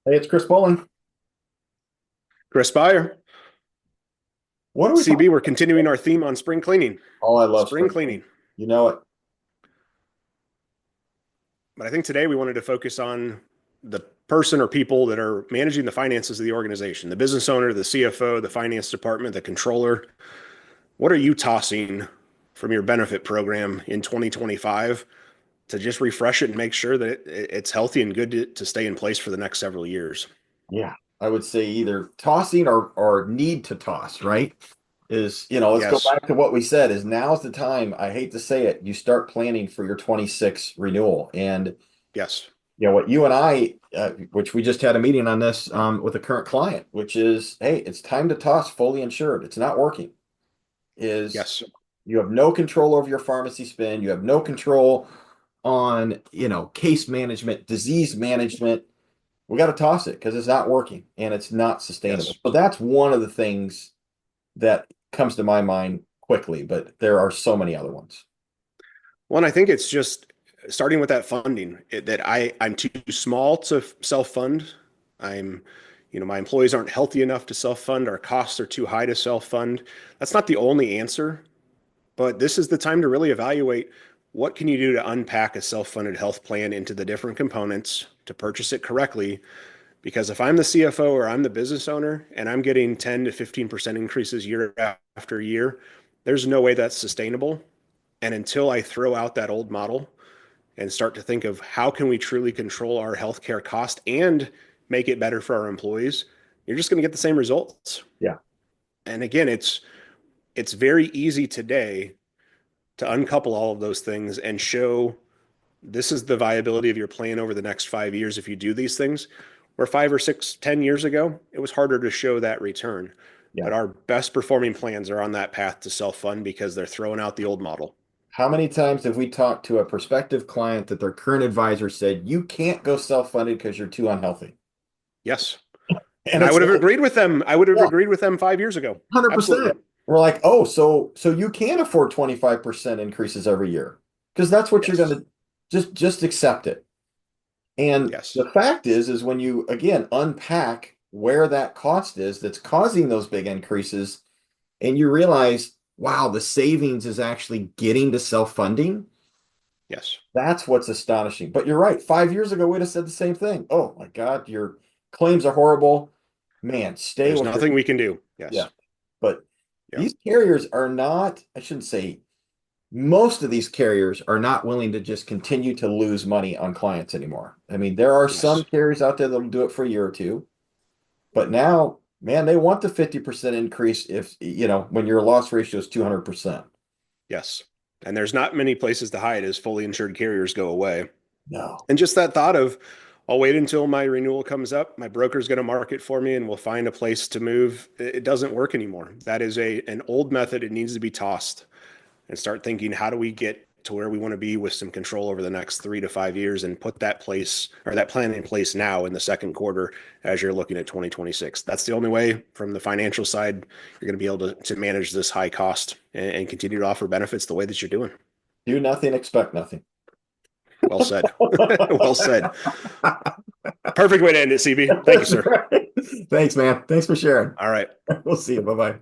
Hey, it's Chris Bolin. Chris Byer, What are we talking? CB, we're continuing our theme on spring cleaning. Oh, I love Spring spring cleaning. cleaning. You know it. But I think today we wanted to focus on the person or people that are managing the finances of the organization, the business owner, the CFO, the finance department, the controller. What are you tossing from your benefit program in 2025 to just refresh it and make sure that it's healthy and good to stay in place for the next several years? Yeah. I would say either tossing or need to toss, right? Let's go Yes. back to what we said is now's the time. I hate to say it. You start planning for your 26 renewal. And Yes. what you and I, which we just had a meeting on this with a current client, which is, hey, it's time to toss fully insured. It's not working. Is Yes. you have no control over your pharmacy spend. You have no control on, case management, disease management. We got to toss it because it's not working and it's not sustainable. Yes. So that's one of the things that comes to my mind quickly, but there are so many other ones. Well, and I think it's just starting with that funding that I'm too small to self-fund. I'm, my employees aren't healthy enough to self-fund. Our costs are too high to self-fund. That's not the only answer, but this is the time to really evaluate what can you do to unpack a self-funded health plan into the different components to purchase it correctly. Because if I'm the CFO or I'm the business owner and I'm getting 10 to 15% increases year after year, there's no way that's sustainable. And until I throw out that old model and start to think of how can we truly control our healthcare cost and make it better for our employees, you're just going to get the same results. Yeah. And again, it's very easy today to uncouple all of those things and show this is the viability of your plan over the next 5 years if you do these things. Where 5 or 6, 10 years ago, it was harder to show that return. Yeah. But our best performing plans are on that path to self fund because they're throwing out the old model. How many times have we talked to a prospective client that their current advisor said, you can't go self-funded because you're too unhealthy? Yes. And And I it's would have like, agreed with them. I would have yeah, agreed with them 5 years ago. 100%. Absolutely. We're like, oh, so you can afford 25% increases every year because that's what you're going Yes. to just accept it. And Yes. the fact is when you again unpack where that cost is that's causing those big increases, and you realize, wow, the savings is actually getting to self-funding. Yes. That's what's astonishing. But you're right. 5 years ago, we'd have said the same thing. Oh my God, your claims are horrible. Man, stay There's with your, nothing we can do. yeah. Yes. But Yeah. these carriers are not, I shouldn't say, most of these carriers are not willing to just continue to lose money on clients anymore. I mean, there are some Yes. carriers out there that'll do it for a year or two, but now, man, they want the 50% increase if, when your loss ratio is 200%. Yes. And there's not many places to hide as fully insured carriers go away. No. And just that thought of, I'll wait until my renewal comes up. My broker's going to market for me and we'll find a place to move. It doesn't work anymore. That is an old method. It needs to be tossed and start thinking, how do we get to where we want to be with some control over the next 3 to 5 years and put that place or that plan in place now in the second quarter as you're looking at 2026. That's the only way from the financial side you're going to be able to manage this high cost and continue to offer benefits the way that you're doing. Do nothing, expect nothing. Well said. Well said. Perfect way to end it, CB. Thank you, sir. Thanks, man. Thanks for sharing. All right. We'll see you. Bye bye.